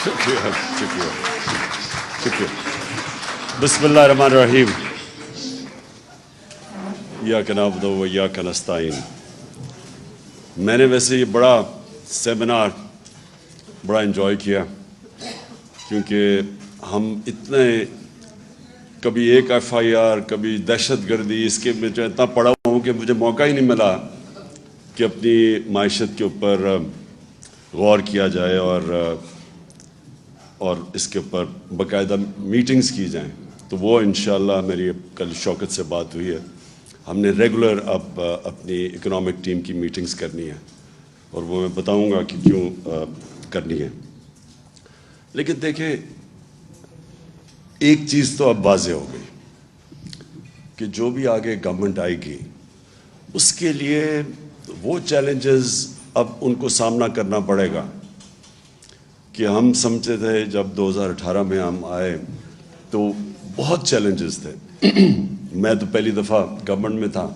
شکریہ شکریہ شکریہ. بسم اللہ الرحمن الرحیم. ایاک نعبد و ایاک نستعین. میں نے ویسے یہ بڑا سیمینار بڑا انجوائے کیا، کیونکہ ہم اتنے کبھی ایک ایف آئی آر، کبھی دہشت گردی، اس کے میں جو اتنا پڑھا ہوا ہوں کہ مجھے موقع ہی نہیں ملا کہ اپنی معیشت کے اوپر غور کیا جائے اور اس کے اوپر باقاعدہ میٹنگز کی جائیں. تو وہ انشاءاللہ میری کل شوکت سے بات ہوئی ہے. ہم نے ریگولر اب اپنی اکنامک ٹیم کی میٹنگز کرنی ہے، اور وہ میں بتاؤں گا کہ کیوں کرنی ہے. لیکن دیکھیں، ایک چیز تو اب واضح ہو گئی کہ جو بھی آگے گورنمنٹ آئے گی اس کے لیے وہ چیلنجز اب ان کو سامنا کرنا پڑے گا کہ ہم سمجھتے تھے جب 2018 میں ہم آئے تو بہت چیلنجز تھے. میں تو پہلی دفعہ گورنمنٹ میں تھا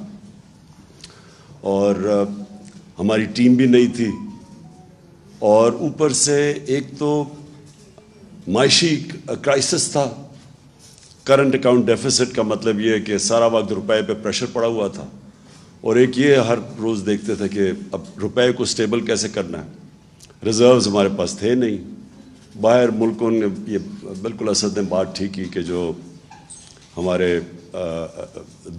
اور ہماری ٹیم بھی نہیں تھی، اور اوپر سے ایک تو معاشی کرائسس تھا. کرنٹ اکاؤنٹ ڈیفیسٹ کا مطلب یہ ہے کہ سارا وقت روپے پہ پریشر پڑا ہوا تھا، اور ایک یہ ہر روز دیکھتے تھے کہ اب روپے کو سٹیبل کیسے کرنا ہے. ریزروز ہمارے پاس تھے نہیں. باہر ملکوں نے یہ بالکل اسد نے بات ٹھیک کی کہ جو ہمارے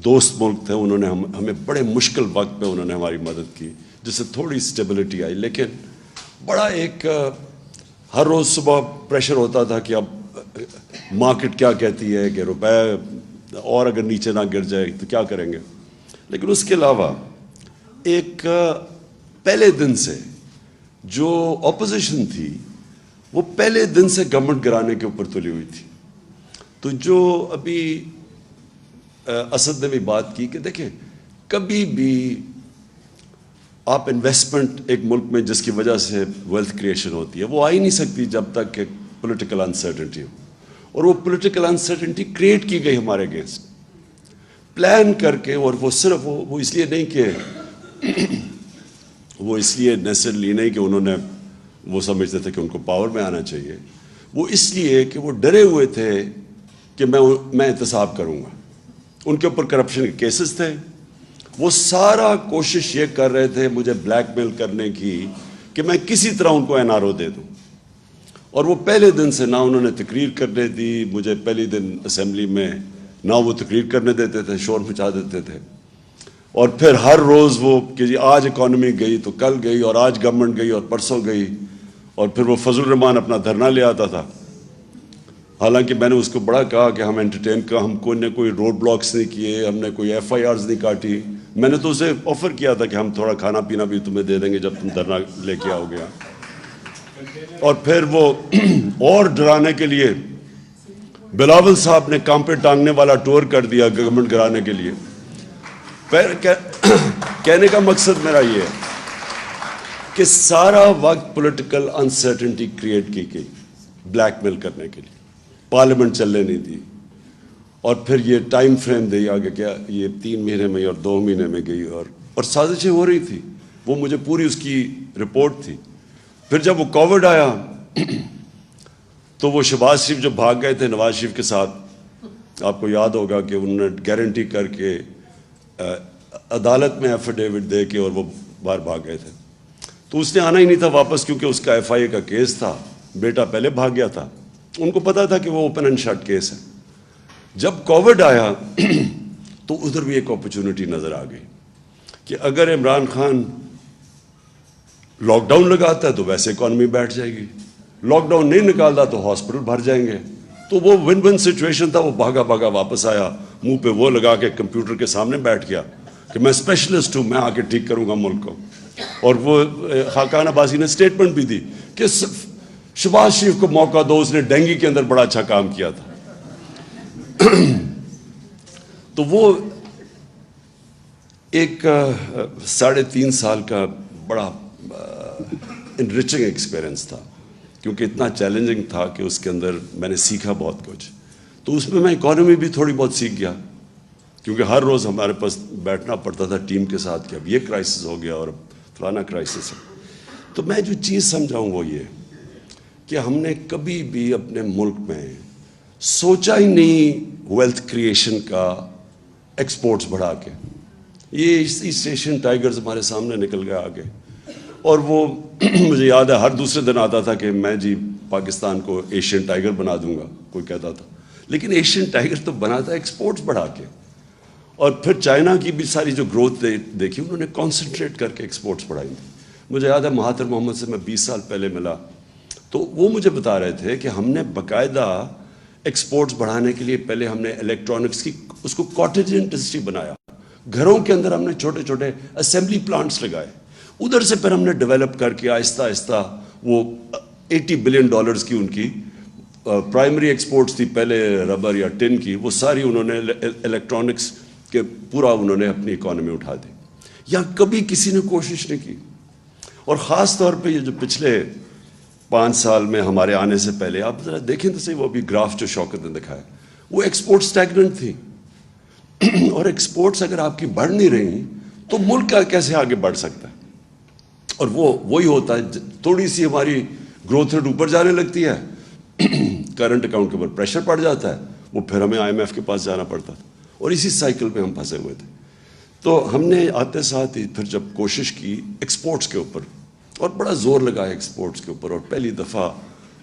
دوست ملک تھے انہوں نے ہمیں بڑے مشکل وقت پہ انہوں نے ہماری مدد کی، جس سے تھوڑی سٹیبلٹی آئی. لیکن بڑا ایک ہر روز صبح پریشر ہوتا تھا کہ اب مارکیٹ کیا کہتی ہے کہ روپے اور اگر نیچے نہ گر جائے تو کیا کریں گے. لیکن اس کے علاوہ ایک پہلے دن سے جو اپوزیشن تھی وہ پہلے دن سے گورنمنٹ گرانے کے اوپر تلی ہوئی تھی. تو جو ابھی اسد نے بھی بات کی کہ دیکھیں، کبھی بھی آپ انویسٹمنٹ ایک ملک میں جس کی وجہ سے ویلتھ کریشن ہوتی ہے وہ آ ہی نہیں سکتی جب تک کہ پولیٹیکل انسرٹنٹی ہو. اور وہ پولیٹیکل انسرٹنٹی کریٹ کی گئی ہمارے اگینسٹ پلان کر کے. اور وہ صرف وہ اس لیے نہیں کہ وہ اس لیے نیسرلی نہیں کہ انہوں نے وہ سمجھتے تھے کہ ان کو پاور میں آنا چاہیے، وہ اس لیے کہ وہ ڈرے ہوئے تھے کہ میں احتساب کروں گا. ان کے اوپر کرپشن کے کیسز تھے. وہ سارا کوشش یہ کر رہے تھے مجھے بلیک میل کرنے کی کہ میں کسی طرح ان کو این آر او دے دوں. اور وہ پہلے دن سے نہ انہوں نے تقریر کرنے دی. مجھے پہلی دن اسمبلی میں نہ وہ تقریر کرنے دیتے تھے، شور مچا دیتے تھے. اور پھر ہر روز وہ کہ جی آج اکانومی گئی تو کل گئی، اور آج گورنمنٹ گئی اور پرسوں گئی. اور پھر وہ فضل الرحمان اپنا دھرنا لے آتا تھا. حالانکہ میں نے اس کو بڑا کہا کہ ہم انٹرٹین کا ہم کوئی نہ کوئی روڈ بلاکس نہیں کیے، ہم نے کوئی ایف آئی آرز نہیں کاٹی. میں نے تو اسے آفر کیا تھا کہ ہم تھوڑا کھانا پینا بھی تمہیں دے دیں گے جب تم دھرنا لے کے آؤ گے. اور پھر وہ اور ڈرانے کے لیے بلاول صاحب نے کام پہ ٹانگنے والا ٹور کر دیا گورنمنٹ گرانے کے لیے. کہنے کا مقصد میرا یہ ہے کہ سارا وقت پولیٹیکل انسرٹنٹی کریٹ کی گئی بلیک میل کرنے کے لیے. پارلیمنٹ چلنے نہیں دی. اور پھر یہ ٹائم فریم دیا کہ کیا یہ 3 مہینے میں اور 2 مہینے میں گئی، اور سازشیں ہو رہی تھی. وہ مجھے پوری اس کی رپورٹ تھی. پھر جب وہ کووڈ آیا تو وہ شہباز شریف جو بھاگ گئے تھے نواز شریف کے ساتھ، آپ کو یاد ہوگا کہ انہوں نے گارنٹی کر کے عدالت میں ایفیڈیوٹ دے کے اور وہ باہر بھاگ گئے تھے. تو اس نے آنا ہی نہیں تھا واپس، کیونکہ اس کا ایف آئی اے کا کیس تھا. بیٹا پہلے بھاگ گیا تھا. ان کو پتا تھا کہ وہ اوپن اینڈ شٹ کیس ہے. جب کووڈ آیا تو ادھر بھی ایک اپرچونٹی نظر آ گئی کہ اگر عمران خان لاک ڈاؤن لگاتا ہے تو ویسے اکانومی بیٹھ جائے گی، لاک ڈاؤن نہیں نکالتا تو ہاسپٹل بھر جائیں گے. تو وہ ون ون سچویشن تھا. وہ بھاگا بھاگا واپس آیا، منہ پہ وہ لگا کے کمپیوٹر کے سامنے بیٹھ گیا کہ میں اسپیشلسٹ ہوں، میں آ کے ٹھیک کروں گا ملک کو. اور وہ خاقان عباسی نے اسٹیٹمنٹ بھی دی کہ شہباز شریف کو موقع دو، اس نے ڈینگی کے اندر بڑا اچھا کام کیا تھا. تو وہ ایک 3.5 سال کا بڑا انریچنگ ایکسپیرئنس تھا، کیونکہ اتنا چیلنجنگ تھا کہ اس کے اندر میں نے سیکھا بہت کچھ. تو اس میں اکانومی بھی تھوڑی بہت سیکھ گیا، کیونکہ ہر روز ہمارے پاس بیٹھنا پڑتا تھا ٹیم کے ساتھ کہ اب یہ کرائسس ہو گیا اور فلانا کرائسس ہے. تو میں جو چیز سمجھاؤں وہ یہ کہ ہم نے کبھی بھی اپنے ملک میں سوچا ہی نہیں ویلتھ کریشن کا ایکسپورٹس بڑھا کے. یہ ایسٹ ایشین ٹائیگرز ہمارے سامنے نکل گیا آگے, اور وہ مجھے یاد ہے ہر دوسرے دن آتا تھا کہ میں جی پاکستان کو ایشین ٹائیگر بنا دوں گا, کوئی کہتا تھا. لیکن ایشین ٹائیگر تو بنا تھا ایکسپورٹس بڑھا کے. اور پھر چائنا کی بھی ساری جو گروتھ دیکھی انہوں نے کانسنٹریٹ کر کے ایکسپورٹس بڑھائی تھی. مجھے یاد ہے مہاتر محمد سے میں 20 سال پہلے ملا تو وہ مجھے بتا رہے تھے کہ ہم نے باقاعدہ ایکسپورٹس بڑھانے کے لیے پہلے ہم نے الیکٹرانکس کی اس کو کاٹیج انڈسٹری بنایا. گھروں کے اندر ہم نے چھوٹے چھوٹے اسمبلی پلانٹس لگائے. ادھر سے پھر ہم نے ڈیولپ کر کے آہستہ آہستہ وہ $80 بلین کی ان کی پرائمری ایکسپورٹس تھی پہلے ربر یا ٹن کی, وہ ساری انہوں نے الیکٹرانکس کے پورا انہوں نے اپنی اکانومی اٹھا دی. یہاں کبھی کسی نے کوشش نہیں کی. اور خاص طور پہ یہ جو پچھلے 5 سال میں ہمارے آنے سے پہلے آپ ذرا دیکھیں تو صحیح, وہ ابھی گراف جو شوکت نے دکھایا وہ ایکسپورٹ اسٹیگننٹ تھی. اور ایکسپورٹس اگر آپ کی بڑھ نہیں رہی تو ملک کا کیسے آگے بڑھ سکتا ہے؟ اور وہی ہوتا ہے, تھوڑی سی ہماری گروتھ ریٹ اوپر جانے لگتی ہے, کرنٹ اکاؤنٹ کے اوپر پریشر پڑ جاتا ہے, وہ پھر ہمیں IMF کے پاس جانا پڑتا تھا, اور اسی سائیکل میں ہم پھنسے ہوئے تھے. تو ہم نے آتے ساتھ ہی پھر جب کوشش کی ایکسپورٹس کے اوپر, اور بڑا زور لگایا ایکسپورٹس کے اوپر, اور پہلی دفعہ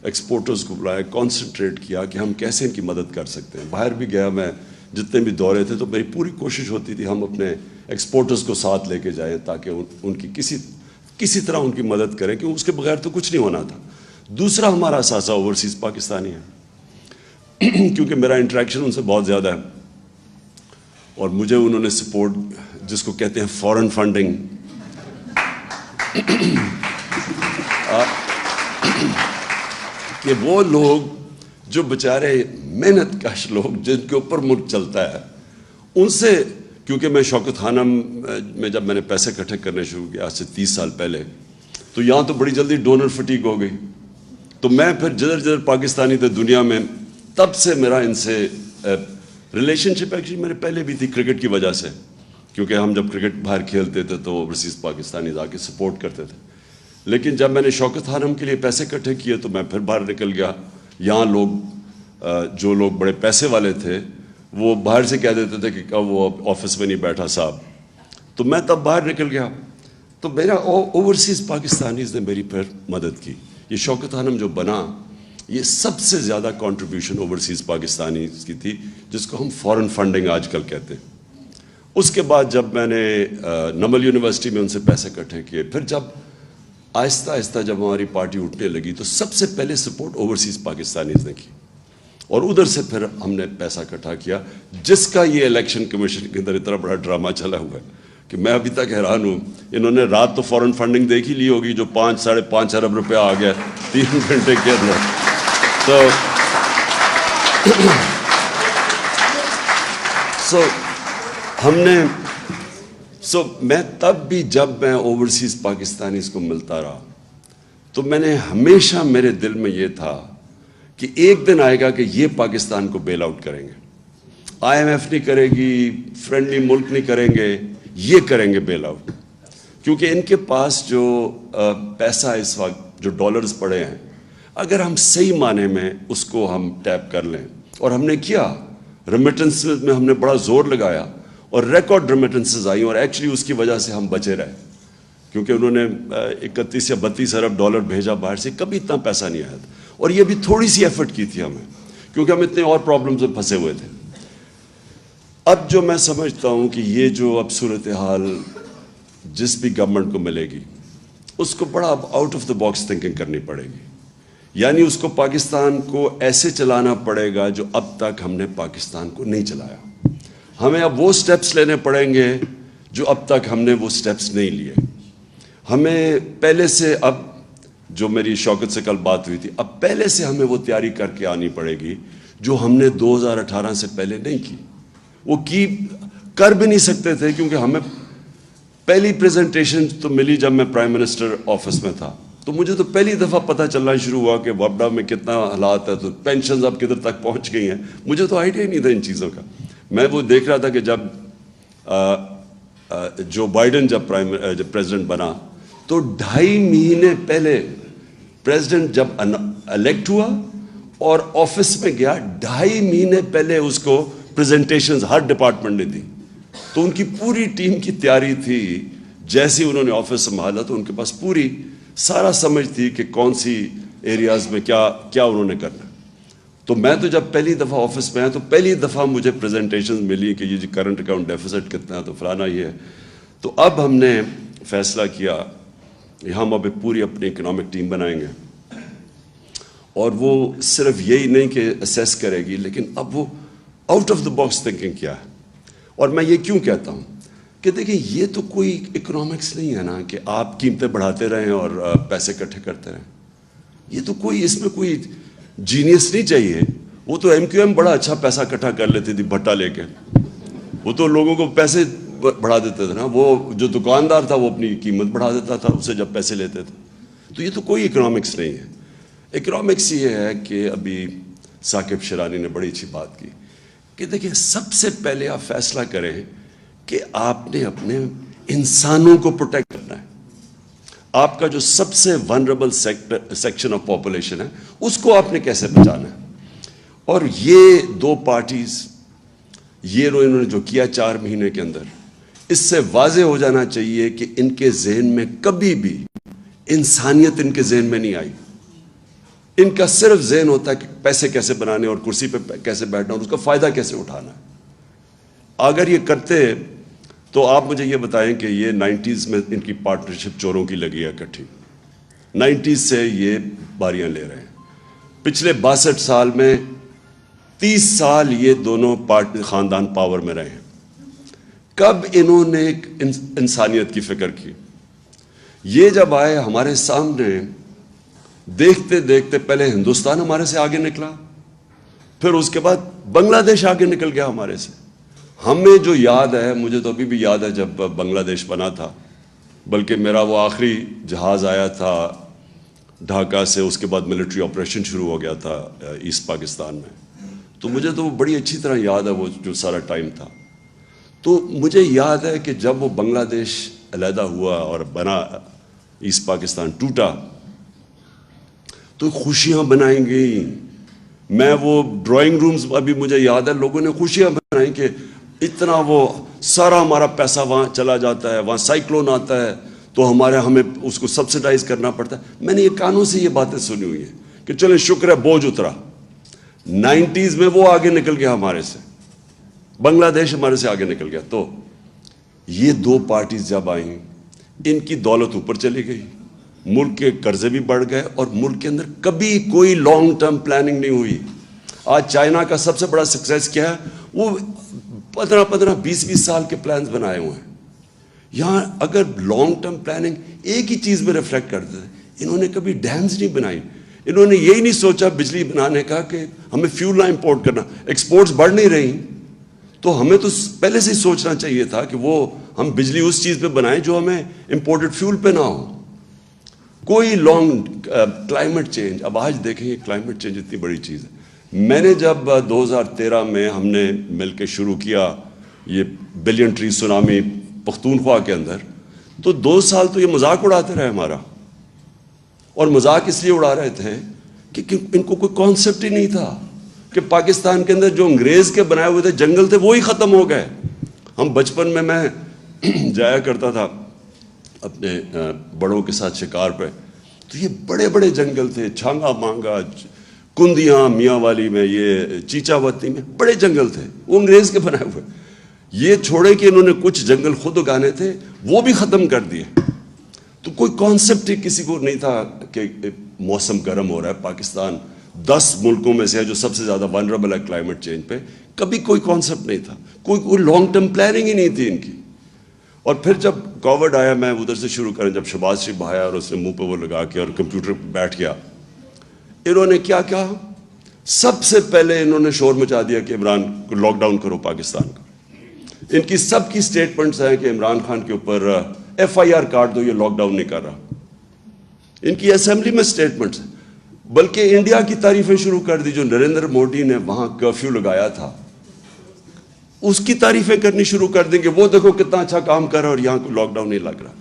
ایکسپورٹرز کو بلایا, کانسنٹریٹ کیا کہ ہم کیسے ان کی مدد کر سکتے ہیں. باہر بھی گیا میں, جتنے بھی دورے تھے تو میری پوری کوشش ہوتی تھی ہم اپنے ایکسپورٹرز کو ساتھ لے کے جائیں تاکہ ان کی کسی طرح ان کی مدد کریں, کہ اس کے بغیر تو کچھ نہیں ہونا تھا. دوسرا ہمارا اثاثہ اوورسیز پاکستانی ہے, کیونکہ میرا انٹریکشن ان سے بہت زیادہ ہے, اور مجھے انہوں نے سپورٹ جس کو کہتے ہیں فورن فنڈنگ, کہ وہ لوگ جو بیچارے محنت کش لوگ جن کے اوپر ملک چلتا ہے, ان سے, کیونکہ میں شوکت خانم میں جب میں نے پیسے اکٹھے کرنے شروع کیا آج سے 30 سال پہلے, تو یہاں تو بڑی جلدی ڈونر فٹیگ ہو گئی. تو میں پھر جدھر پاکستانی تھے دنیا میں, تب سے میرا ان سے ریلیشن شپ ایکچولی میرے پہلے بھی تھی کرکٹ کی وجہ سے, کیونکہ ہم جب کرکٹ باہر کھیلتے تھے تو اوورسیز پاکستانی آ کے سپورٹ کرتے تھے. لیکن جب میں نے شوکت خانم کے لیے پیسے اکٹھے کیے تو میں پھر باہر نکل گیا. یہاں لوگ جو لوگ بڑے پیسے والے تھے وہ باہر سے کہہ دیتے تھے کہ کب وہ آفس میں نہیں بیٹھا صاحب, تو میں تب باہر نکل گیا. تو میرا اوورسیز پاکستانیز نے میری پھر مدد کی. یہ شوکت خانم جو بنا, یہ سب سے زیادہ کنٹریبیوشن اوورسیز پاکستانیز کی تھی, جس کو ہم فورن فنڈنگ آج کل کہتے ہیں. اس کے بعد جب میں نے نمل یونیورسٹی میں ان سے پیسے اکٹھے کیے, پھر جب آہستہ آہستہ جب ہماری پارٹی اٹھنے لگی تو سب سے پہلے سپورٹ اوورسیز پاکستانیز نے کی, اور ادھر سے پھر ہم نے پیسہ اکٹھا کیا, جس کا یہ الیکشن کمیشن کے اندر اتنا بڑا ڈرامہ چلا ہوا ہے کہ میں ابھی تک حیران ہوں. انہوں نے رات تو فورن فنڈنگ دیکھ ہی لی ہوگی جو 5-5.5 ارب روپیہ آ گیا 3 گھنٹے کے اندر. میں تب بھی جب میں اوورسیز پاکستانیز کو ملتا رہا تو میں نے ہمیشہ, میرے دل میں یہ تھا کہ ایک دن آئے گا کہ یہ پاکستان کو بیل آؤٹ کریں گے. IMF نہیں کرے گی, فرینڈلی ملک نہیں کریں گے, یہ کریں گے بیل آؤٹ. کیونکہ ان کے پاس جو پیسہ اس وقت جو ڈالرز پڑے ہیں, اگر ہم صحیح معنی میں اس کو ہم ٹیپ کر لیں, اور ہم نے کیا, ریمیٹنسز میں ہم نے بڑا زور لگایا اور ریکارڈ ریمیٹنسز آئی, اور ایکچولی اس کی وجہ سے ہم بچے رہے, کیونکہ انہوں نے 31 یا 32 ارب ڈالر بھیجا باہر سے, کبھی اتنا ایسا نہیں آیا تھا. اور یہ بھی تھوڑی سی ایفرٹ کی تھی ہمیں, کیونکہ ہم اتنے اور پرابلمز میں پھنسے ہوئے تھے. اب جو میں سمجھتا ہوں کہ یہ جو اب صورتحال جس بھی گورنمنٹ کو ملے گی, اس کو بڑا اب out of the box thinking کرنی پڑے گی. یعنی اس کو پاکستان کو ایسے چلانا پڑے گا جو اب تک ہم نے پاکستان کو نہیں چلایا. ہمیں اب وہ سٹیپس لینے پڑیں گے جو اب تک ہم نے وہ سٹیپس نہیں لیے. ہمیں پہلے سے, اب جو میری شوکت سے کل بات ہوئی تھی, اب پہلے سے ہمیں وہ تیاری کر کے آنی پڑے گی جو ہم نے 2018 سے پہلے نہیں کی. وہ کر بھی نہیں سکتے تھے, کیونکہ ہمیں پہلی پریزنٹیشن تو ملی جب میں پرائم منسٹر آفس میں تھا, تو مجھے تو پہلی دفعہ پتہ چلنا شروع ہوا کہ وابڈا میں کتنا حالات ہے, تو پینشنز اب کدھر تک پہنچ گئی ہیں. مجھے تو آئیڈیا ہی نہیں تھا ان چیزوں کا. میں وہ دیکھ رہا تھا کہ جب جو بائیڈن جب پریزیڈنٹ بنا تو 2.5 مہینے پہلے پریزیڈنٹ جب الیکٹ ہوا اور آفس میں گیا, 2.5 مہینے پہلے اس کو پریزنٹیشنز ہر ڈپارٹمنٹ نے دی. تو ان کی پوری ٹیم کی تیاری تھی, جیسے انہوں نے آفس سنبھالا تو ان کے پاس پوری سارا سمجھ تھی کہ کون سی ایریاز میں کیا انہوں نے کرنا. تو میں تو جب پہلی دفعہ آفس میں آیا تو پہلی دفعہ مجھے پریزنٹیشنز ملی کہ یہ کرنٹ اکاؤنٹ ڈیفیسٹ کتنا ہے, تو فلانا یہ ہے. تو اب ہم نے فیصلہ کیا ہم اب پوری اپنی اکنامک ٹیم بنائیں گے, اور وہ صرف یہی نہیں کہ اسیس کرے گی, لیکن اب وہ out of the box thinking کیا ہے. اور میں یہ کیوں کہتا ہوں کہ دیکھیں یہ تو کوئی اکنامکس نہیں ہے نا کہ آپ قیمتیں بڑھاتے رہیں اور پیسے اکٹھے کرتے رہیں. یہ تو کوئی اس میں کوئی جینیس نہیں چاہیے. وہ تو ایم کیو ایم بڑا اچھا پیسہ اکٹھا کر لیتی تھی بھٹا لے کے, وہ تو لوگوں کو پیسے بڑھا دیتے تھے نا. وہ جو دکاندار تھا وہ اپنی قیمت بڑھا دیتا تھا اسے جب پیسے لیتے تھے. تو یہ تو کوئی اکنامکس نہیں ہے. اکنامکس یہ ہے کہ ابھی ثاقب شرانی نے بڑی اچھی بات کی کہ دیکھیں سب سے پہلے آپ فیصلہ کریں کہ آپ نے اپنے انسانوں کو پروٹیکٹ کرنا ہے. آپ کا جو سب سے ونریبل سیکشن آف پاپولیشن ہے اس کو آپ نے کیسے بچانا ہے. اور یہ 2 پارٹیز یہ انہوں نے جو کیا 4 مہینے کے اندر, اس سے واضح ہو جانا چاہیے کہ ان کے ذہن میں کبھی بھی انسانیت ان کے ذہن میں نہیں آئی. ان کا صرف ذہن ہوتا ہے کہ پیسے کیسے بنانے اور کرسی پہ کیسے بیٹھنا اور اس کا فائدہ کیسے اٹھانا ہے. اگر یہ کرتے تو آپ مجھے یہ بتائیں کہ یہ 90s میں ان کی پارٹنرشپ چوروں کی لگی ہے اکٹھی. 90s سے یہ باریاں لے رہے ہیں. پچھلے 62 سال میں 30 سال یہ دونوں خاندان پاور میں رہے ہیں. کب انہوں نے ایک انسانیت کی فکر کی؟ یہ جب آئے ہمارے سامنے, دیکھتے دیکھتے پہلے ہندوستان ہمارے سے آگے نکلا, پھر اس کے بعد بنگلہ دیش آگے نکل گیا ہمارے سے. ہمیں جو یاد ہے, مجھے تو ابھی بھی یاد ہے جب بنگلہ دیش بنا تھا, بلکہ میرا وہ آخری جہاز آیا تھا ڈھاکہ سے, اس کے بعد ملٹری آپریشن شروع ہو گیا تھا ایسٹ پاکستان میں. تو مجھے تو وہ بڑی اچھی طرح یاد ہے وہ جو سارا ٹائم تھا. تو مجھے یاد ہے کہ جب وہ بنگلہ دیش علیحدہ ہوا اور بنا, ایسٹ پاکستان ٹوٹا, تو خوشیاں بنائیں گئی. میں وہ ڈرائنگ رومز ابھی مجھے یاد ہے, لوگوں نے خوشیاں بنائیں کہ اتنا وہ سارا ہمارا پیسہ وہاں چلا جاتا ہے, وہاں سائیکلون آتا ہے تو ہمیں اس کو سبسیڈائز کرنا پڑتا ہے. میں نے یہ کانوں سے یہ باتیں سنی ہوئی ہیں کہ چلیں شکر ہے بوجھ اترا. 90s میں وہ آگے نکل گیا ہمارے سے, بنگلہ دیش ہمارے سے آگے نکل گیا. تو یہ 2 پارٹیز جب آئیں, ان کی دولت اوپر چلی گئی, ملک کے قرضے بھی بڑھ گئے, اور ملک کے اندر کبھی کوئی لانگ ٹرم پلاننگ نہیں ہوئی. آج چائنا کا سب سے بڑا سکسیس کیا ہے, وہ 15-20 سال کے پلانز بنائے ہوئے ہیں. یہاں اگر لانگ ٹرم پلاننگ ایک ہی چیز میں ریفلیکٹ کرتے تھے, انہوں نے کبھی ڈیمز نہیں بنائی. انہوں نے یہی نہیں سوچا بجلی بنانے کا کہ ہمیں فیول نہ امپورٹ کرنا. ایکسپورٹس بڑھ نہیں رہی تو ہمیں تو پہلے سے ہی سوچنا چاہیے تھا کہ وہ ہم بجلی اس چیز پہ بنائیں جو ہمیں امپورٹڈ فیول پہ نہ ہو. کوئی لانگ کلائمیٹ چینج, اب آج دیکھیں یہ کلائمیٹ چینج اتنی بڑی چیز ہے. میں نے جب 2013 میں ہم نے مل کے شروع کیا یہ بلین ٹری سونامی پختونخوا کے اندر, تو 2 سال تو یہ مذاق اڑاتے رہے ہمارا. اور مذاق اس لیے اڑا رہے تھے کہ ان کو کوئی کانسیپٹ ہی نہیں تھا کہ پاکستان کے اندر جو انگریز کے بنائے ہوئے تھے جنگل تھے وہی ختم ہو گئے. ہم بچپن میں جایا کرتا تھا اپنے بڑوں کے ساتھ شکار پہ, تو یہ بڑے بڑے جنگل تھے, چھانگا مانگا, کندیاں, میاں والی میں, یہ چیچا وتی میں بڑے جنگل تھے, وہ انگریز کے بنائے ہوئے. یہ چھوڑے کہ انہوں نے کچھ جنگل خود اگانے تھے وہ بھی ختم کر دیے. تو کوئی کانسیپٹ ہی کسی کو نہیں تھا کہ موسم گرم ہو رہا ہے. پاکستان 10 ملکوں میں سے ہے جو سب سے زیادہ ونریبل ہے کلائمیٹ چینج پہ. کبھی کوئی کانسیپٹ نہیں تھا, کوئی لانگ ٹرم پلاننگ ہی نہیں تھی ان کی. اور پھر جب کووڈ آیا, میں ادھر سے شروع کریں, جب شہباز شریف آیا اور اس نے منہ پہ وہ لگا کے اور کمپیوٹر پہ بیٹھ گیا, انہوں نے کیا کہا, سب سے پہلے انہوں نے شور مچا دیا کہ عمران کو لاک ڈاؤن کرو پاکستان کا. ان کی سب کی سٹیٹمنٹس ہیں کہ عمران خان کے اوپر FIR کاٹ دو, یہ لاک ڈاؤن نہیں کر رہا. ان کی اسمبلی میں سٹیٹمنٹس ہیں. بلکہ انڈیا کی تعریفیں شروع کر دی, جو نریندر مودی نے وہاں کرفیو لگایا تھا اس کی تعریفیں کرنی شروع کر دیں گے, وہ دیکھو کتنا اچھا کام کر رہا ہے اور یہاں کوئی لاک ڈاؤن نہیں لگ رہا.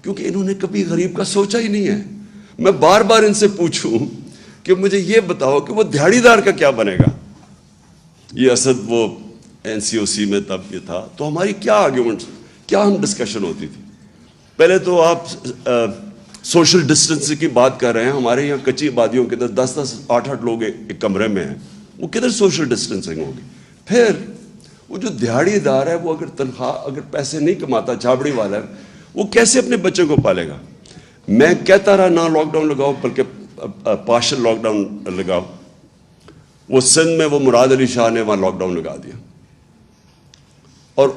کیونکہ انہوں نے کبھی غریب کا سوچا ہی نہیں ہے. میں بار بار ان سے پوچھوں کہ مجھے یہ بتاؤ کہ وہ دہاڑی دار کا کیا بنے گا. یہ اسد وہ NCOC میں تب یہ تھا, تو ہماری کیا آرگیومنٹس, کیا ہم ڈسکشن ہوتی تھی. پہلے تو آپ سوشل ڈسٹینسنگ کی بات کر رہے ہیں, ہمارے یہاں کچی آبادیوں کے اندر 10-10 8-8 لوگ ایک کمرے میں ہیں, وہ کدھر سوشل ڈسٹینسنگ ہوگی. پھر وہ جو دہاڑی دار ہے وہ اگر تنخواہ اگر پیسے نہیں کماتا, چھابڑی والا ہے, وہ کیسے اپنے بچوں کو پالے گا. میں کہتا رہا نہ لاک ڈاؤن لگاؤ بلکہ پارشل لاک ڈاؤن لگاؤ. وہ سندھ میں وہ مراد علی شاہ نے وہاں لاک ڈاؤن لگا دیا, اور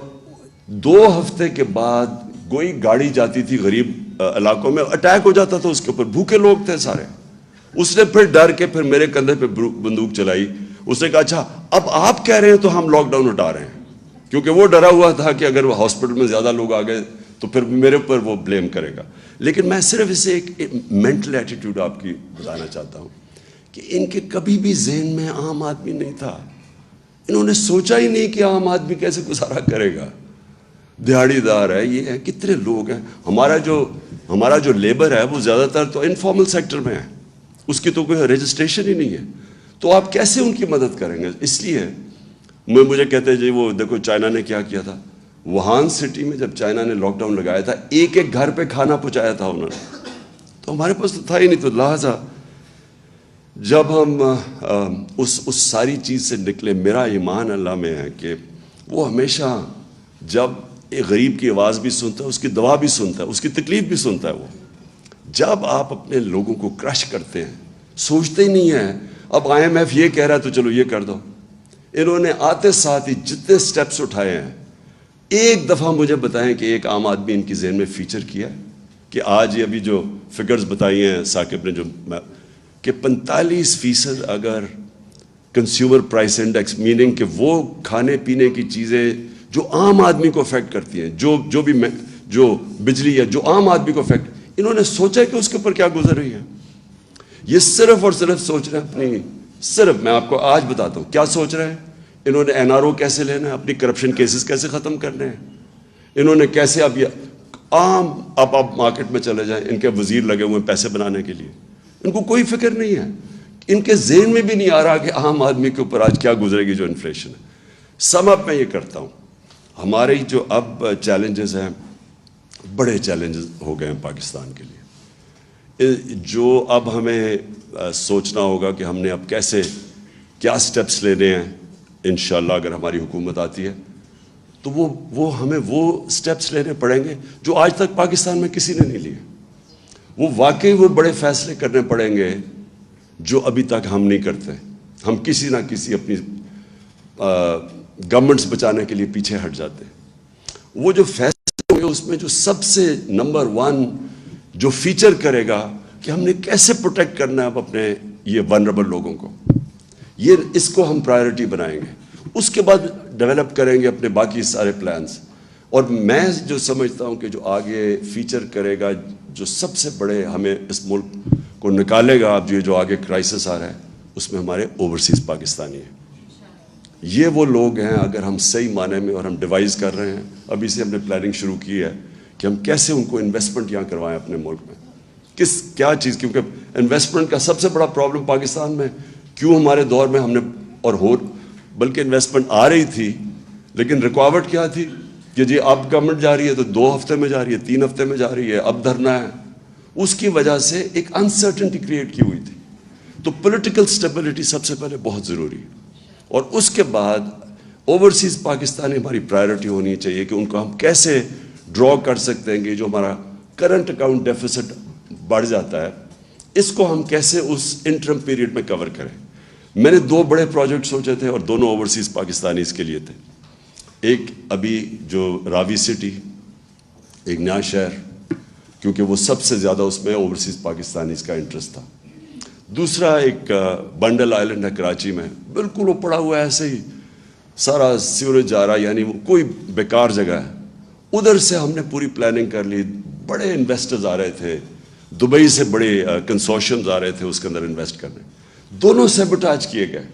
2 ہفتے کے بعد کوئی گاڑی جاتی تھی غریب علاقوں میں, اٹیک ہو جاتا تھا اس کے اوپر, بھوکے لوگ تھے سارے. اس نے پھر ڈر کے پھر میرے کندھے پہ بندوق چلائی. اس نے کہا اچھا اب آپ کہہ رہے ہیں تو ہم لاک ڈاؤن ہٹا رہے ہیں, کیونکہ وہ ڈرا ہوا تھا کہ اگر وہ ہاسپٹل میں زیادہ لوگ آ گئے تو پھر میرے اوپر وہ بلیم کرے گا. لیکن میں صرف اسے ایک مینٹل ایٹیٹیوڈ آپ کی بتانا چاہتا ہوں کہ ان کے کبھی بھی ذہن میں عام آدمی نہیں تھا. انہوں نے سوچا ہی نہیں کہ عام آدمی کیسے گزارا کرے گا. دہاڑی دار ہے, یہ ہے, کتنے لوگ ہیں. ہمارا جو لیبر ہے وہ زیادہ تر تو انفارمل سیکٹر میں ہے, اس کی تو کوئی رجسٹریشن ہی نہیں ہے, تو آپ کیسے ان کی مدد کریں گے. اس لیے مجھے کہتے ہیں جی وہ دیکھو چائنا نے کیا کیا تھا. ووہان سٹی میں جب چائنا نے لاک ڈاؤن لگایا تھا, ایک گھر پہ کھانا پہنچایا تھا انہوں نے, تو ہمارے پاس تو تھا ہی نہیں. تو لہٰذا جب ہم اس ساری چیز سے نکلے, میرا ایمان اللہ میں ہے کہ وہ ہمیشہ جب ایک غریب کی آواز بھی سنتا ہے, اس کی دعا بھی سنتا ہے, اس کی تکلیف بھی سنتا ہے. وہ جب آپ اپنے لوگوں کو کرش کرتے ہیں, سوچتے ہی نہیں ہیں اب IMF یہ کہہ رہا ہے تو چلو یہ کر دو. انہوں نے آتے ساتھ ہی جتنے سٹیپس اٹھائے ہیں, ایک دفعہ مجھے بتائیں کہ ایک عام آدمی ان کی ذہن میں فیچر کیا ہے کہ آج یہ ابھی جو فگرز بتائی ہیں ثاقب نے, جو کہ 45% اگر کنزیومر پرائس انڈیکس, میننگ کہ وہ کھانے پینے کی چیزیں جو عام آدمی کو افیکٹ کرتی ہیں, جو بجلی ہے جو عام آدمی کو افیکٹ, انہوں نے سوچا کہ اس کے اوپر کیا گزر رہی ہے. یہ صرف اور صرف سوچ رہے ہیں اپنی, صرف میں آپ کو آج بتاتا ہوں کیا سوچ رہے ہیں. انہوں نے NRO کیسے لینا ہے, اپنی کرپشن کیسز کیسے ختم کرنے ہیں, انہوں نے کیسے اب یہ عام آپ مارکیٹ میں چلے جائیں, ان کے وزیر لگے ہوئے ہیں پیسے بنانے کے لیے, ان کو کوئی فکر نہیں ہے. ان کے ذہن میں بھی نہیں آ رہا کہ عام آدمی کے اوپر آج کیا گزرے گی جو انفلیشن ہے. سم اپ میں یہ کرتا ہوں, ہمارے جو اب چیلنجز ہیں بڑے چیلنجز ہو گئے ہیں پاکستان کے لیے, جو اب ہمیں سوچنا ہوگا کہ ہم نے اب کیسے کیا سٹیپس لینے ہیں. انشاءاللہ اگر ہماری حکومت آتی ہے تو وہ ہمیں وہ سٹیپس لینے پڑیں گے جو آج تک پاکستان میں کسی نے نہیں لیے. وہ واقعی وہ بڑے فیصلے کرنے پڑیں گے جو ابھی تک ہم نہیں کرتے. ہم کسی نہ کسی اپنی گورنمنٹس بچانے کے لیے پیچھے ہٹ جاتے ہیں. وہ جو فیصلے ہوں گے اس میں جو سب سے نمبر 1 جو فیچر کرے گا کہ ہم نے کیسے پروٹیکٹ کرنا ہے اب اپنے یہ ونربل لوگوں کو, اس کو ہم پرائیورٹی بنائیں گے. اس کے بعد ڈیولپ کریں گے اپنے باقی سارے پلانز. اور میں جو سمجھتا ہوں کہ جو آگے فیچر کرے گا, جو سب سے بڑے ہمیں اس ملک کو نکالے گا, اب جو آگے کرائسس آ رہا ہے اس میں ہمارے اوورسیز پاکستانی ہیں. یہ وہ لوگ ہیں اگر ہم صحیح معنی میں, اور ہم ڈیوائز کر رہے ہیں, ابھی سے ہم نے پلاننگ شروع کی ہے کہ ہم کیسے ان کو انویسٹمنٹ یہاں کروائیں اپنے ملک میں. کیا چیز, کیونکہ انویسٹمنٹ کا سب سے بڑا پرابلم پاکستان میں کیوں ہمارے دور میں ہم نے, اور بلکہ انویسٹمنٹ آ رہی تھی لیکن رکاوٹ کیا تھی کہ جی اب گورنمنٹ جا رہی ہے تو 2 ہفتے میں جا رہی ہے, 3 ہفتے میں جا رہی ہے, اب دھرنا ہے. اس کی وجہ سے ایک انسرٹنٹی کریٹ کی ہوئی تھی. تو پولیٹیکل سٹیبلٹی سب سے پہلے بہت ضروری ہے, اور اس کے بعد اوورسیز پاکستانی ہماری پرائیورٹی ہونی چاہیے کہ ان کو ہم کیسے ڈرا کر سکتے ہیں کہ جو ہمارا کرنٹ اکاؤنٹ ڈیفیسٹ بڑھ جاتا ہے, اس کو ہم کیسے اس انٹرم پیریڈ میں کور کریں. میں نے 2 بڑے پروجیکٹ سوچے تھے اور دونوں اوورسیز پاکستانی اس کے لیے تھے. ایک ابھی جو راوی سٹی, ایک نیا شہر, کیونکہ وہ سب سے زیادہ اس میں اوورسیز پاکستانیز کا انٹرسٹ تھا. دوسرا ایک بنڈل آئلینڈ ہے کراچی میں, بالکل وہ پڑا ہوا ہے ایسے ہی, سارا سیوریج جا رہا, یعنی وہ کوئی بیکار جگہ ہے. ادھر سے ہم نے پوری پلاننگ کر لی, بڑے انویسٹرز آ رہے تھے, دبئی سے بڑے کنسورشمز آ رہے تھے اس کے اندر انویسٹ کرنے. دونوں سیبوٹاج کیے گئے.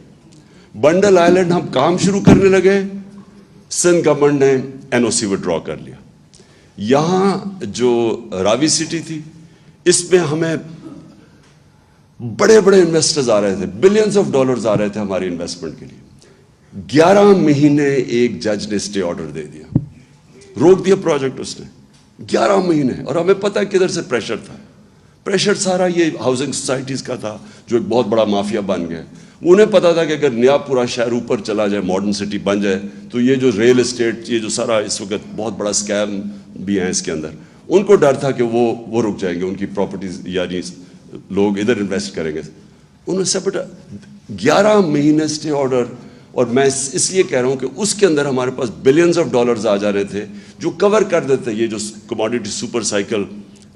بنڈل آئلینڈ ہم کام شروع کرنے لگے, سندھ گورنمنٹ نے NOC وڈرا کر لیا. یہاں جو راوی سٹی تھی اس میں ہمیں بڑے بڑے انویسٹرز آ رہے تھے, بلینز آف ڈالرز آ رہے تھے ہماری انویسٹمنٹ کے لیے. 11 مہینے ایک جج نے اسٹے آرڈر دے دیا, روک دیا پروجیکٹ اس نے. 11 مہینے. اور ہمیں پتہ ہے کدھر سے پریشر تھا. پریشر سارا یہ ہاؤسنگ سوسائٹیز کا تھا جو ایک بہت بڑا مافیا بن گیا. انہیں پتا تھا کہ اگر نیا پورا شہر اوپر چلا جائے, ماڈرن سٹی بن جائے, تو یہ جو ریل اسٹیٹ, یہ جو سارا اس وقت بہت بڑا اسکیم بھی ہیں اس کے اندر, ان کو ڈر تھا کہ وہ رک جائیں گے, ان کی پراپرٹیز یعنی لوگ ادھر انویسٹ کریں گے. انہوں نے بیٹا 11 مہینے اسٹے آرڈر. اور میں اس لیے کہہ رہا ہوں کہ اس کے اندر ہمارے پاس بلینز آف ڈالرز آ جا رہے تھے جو کور کر دیتے. یہ جو کموڈیٹی سپر سائیکل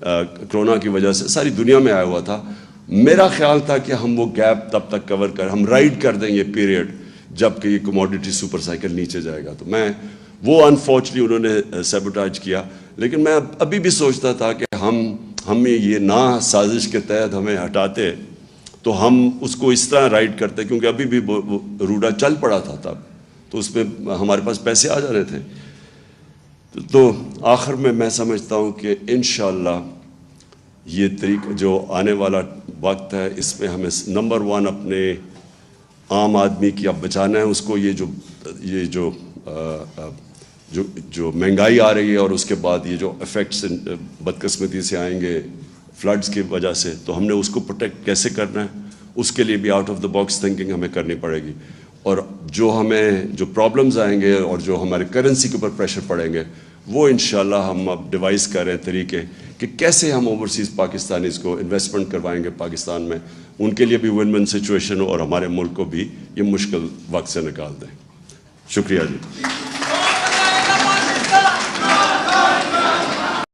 کرونا کی وجہ سے ساری دنیا میں آیا ہوا تھا, میرا خیال تھا کہ ہم وہ گیپ تب تک کور ہم رائڈ کر دیں یہ پیریڈ جب کہ یہ کموڈیٹی سپر سائیکل نیچے جائے گا. تو میں وہ انفارچونیٹلی انہوں نے سیبوٹاج کیا. لیکن میں ابھی بھی سوچتا تھا کہ ہمیں یہ نہ سازش کے تحت ہمیں ہٹاتے تو ہم اس کو اس طرح رائڈ کرتے, کیونکہ ابھی بھی روڈا چل پڑا تھا تب, تو اس میں ہمارے پاس پیسے آ جا رہے تھے. تو آخر میں سمجھتا ہوں کہ انشاءاللہ یہ طریقہ جو آنے والا وقت ہے, اس میں ہمیں نمبر 1 اپنے عام آدمی کی اب بچانا ہے اس کو. یہ جو مہنگائی آ رہی ہے اور اس کے بعد یہ جو افیکٹس بدقسمتی سے آئیں گے فلڈز کی وجہ سے, تو ہم نے اس کو پروٹیکٹ کیسے کرنا ہے, اس کے لیے بھی out of the box thinking ہمیں کرنی پڑے گی. اور جو پرابلمز آئیں گے اور جو ہمارے کرنسی کے اوپر پریشر پڑیں گے, وہ انشاءاللہ ہم اب ڈیوائز کر رہے ہیں طریقے کہ کیسے ہم اوورسیز پاکستانیز کو انویسٹمنٹ کروائیں گے پاکستان میں, ان کے لیے بھی ون ون سچویشن ہو اور ہمارے ملک کو بھی یہ مشکل وقت سے نکال دیں. شکریہ جی.